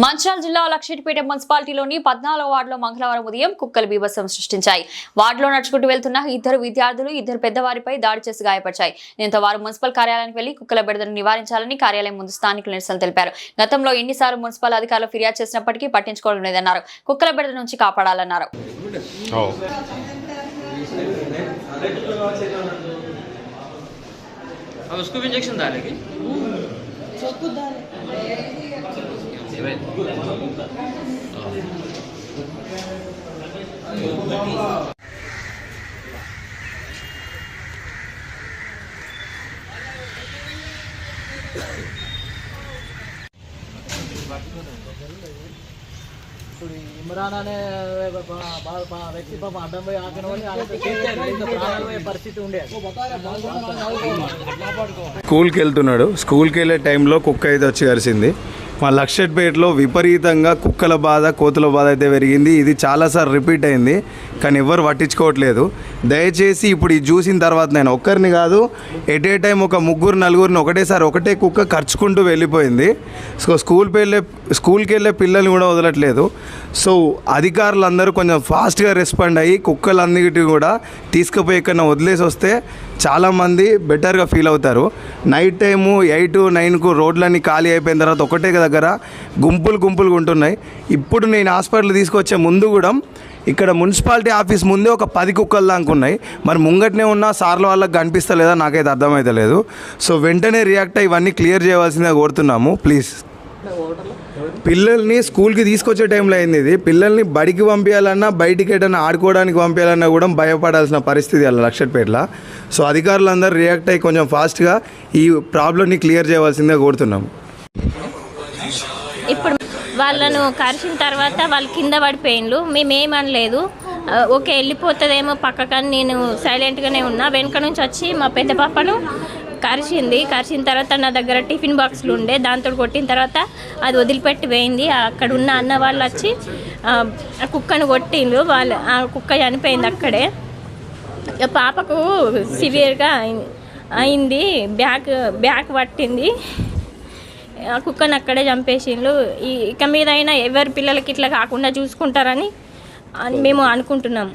మంచిర్యాల జిల్లా లక్షిట్పేట మున్సిపాలిటీలోని 14వ వార్డులో మంగళవారం ఉదయం కుక్కలు బీభత్సం సృష్టించాయి. వార్డులో నడుచుకుంటూ వెళ్తున్న ఇద్దరు విద్యార్థులు ఇద్దరు పెద్దవారిపై దాడి చేసి గాయపరిచాయి. దీంతో వారు మున్సిపల్ కార్యాలయానికి వెళ్లి కుక్కల బెడదను నివారించాలని కార్యాలయం ముందు స్థానికులు నిరసన తెలిపారు. గతంలో ఎన్నిసార్లు మున్సిపల్ అధికారులు ఫిర్యాదు చేసినప్పటికీ పట్టించుకోవడం లేదన్నారు. కుక్కల బెడద నుంచి కాపాడాలన్నారు. उसको भी इंजेक्शन डालेगी इमरान अने व्यक्ति पाप अड्डम పోయి ఆగినోని పరిస్థితి ఉండే స్కూల్కి వెళ్తున్నాడు. స్కూల్కి వెళ్ళే టైంలో కుక్క అయితే వచ్చి కరిసింది. మా లక్షట్పేటలో విపరీతంగా కుక్కల బాధ కోతుల బాధ అయితే పెరిగింది. ఇది చాలాసార్లు రిపీట్ అయింది, కానీ ఎవరు పట్టించుకోవట్లేదు. దయచేసి ఇప్పుడు ఇది చూసిన తర్వాత నేను ఒక్కరిని కాదు, ఎట్ ఏ టైం ఒక ముగ్గురు నలుగురిని ఒకటేసారి ఒకటే కుక్క ఖర్చుకుంటూ వెళ్ళిపోయింది. సో స్కూల్కి వెళ్ళే పిల్లల్ని కూడా వదలట్లేదు. సో అధికారులందరూ కొంచెం ఫాస్ట్గా రెస్పాండ్ అయ్యి కుక్కలన్నిటి కూడా తీసుకుపోయి ఎక్కడన్నా వదిలేసి వస్తే చాలామంది బెటర్గా ఫీల్ అవుతారు. నైట్ టైము 8-9కు రోడ్లన్నీ ఖాళీ అయిపోయిన తర్వాత ఒకటే దగ్గర గుంపులుగా ఉంటున్నాయి. ఇప్పుడు నేను హాస్పిటల్ తీసుకొచ్చే ముందు కూడా ఇక్కడ మున్సిపాలిటీ ఆఫీస్ ముందే ఒక 10 కుక్కలు దాకా ఉన్నాయి. మరి ముంగటనే ఉన్న సార్ల వాళ్ళకి కనిపిస్తలేదా నాకైతే అర్థమవుతలేదు. సో వెంటనే రియాక్ట్ అయ్యి ఇవన్నీ క్లియర్ చేయవలసిందిగా కోరుతున్నాము. ప్లీజ్ పిల్లల్ని స్కూల్కి తీసుకొచ్చే టైంలో అయింది ఇది. పిల్లల్ని బడికి పంపించాలన్నా బయటికి ఎటన్నా ఆడుకోవడానికి పంపించాలన్నా కూడా భయపడాల్సిన పరిస్థితి అలా లక్షట్పేటలో. సో అధికారులందరూ రియాక్ట్ అయ్యి కొంచెం ఫాస్ట్గా ఈ ప్రాబ్లమ్ని క్లియర్ చేయవలసిందిగా కోరుతున్నాము. ఇప్పుడు వాళ్ళను కరిచిన తర్వాత వాళ్ళు కింద పడిపోయిన్లు. మేమేమనలేదు, ఓకే వెళ్ళిపోతుందేమో పక్కకని నేను సైలెంట్గానే ఉన్నా. వెనక నుంచి వచ్చి మా పెద్ద పాపను కరిచిన తర్వాత నా దగ్గర టిఫిన్ బాక్సులు ఉండే, దాంతో కొట్టిన తర్వాత అది వదిలిపెట్టి పోయింది. అక్కడ ఉన్న అన్న వాళ్ళు వచ్చి ఆ కుక్కను కొట్టిండ్రు. ఆ కుక్క చనిపోయింది అక్కడే. పాపకు సివియర్గా అయింది, బ్యాక్ పట్టింది. ఆ కుక్కను అక్కడే చంపేసిండ్రు. ఇక మీదైనా ఎవరి పిల్లలకి ఇట్లా కాకుండా చూసుకుంటారని మేము అనుకుంటున్నాం.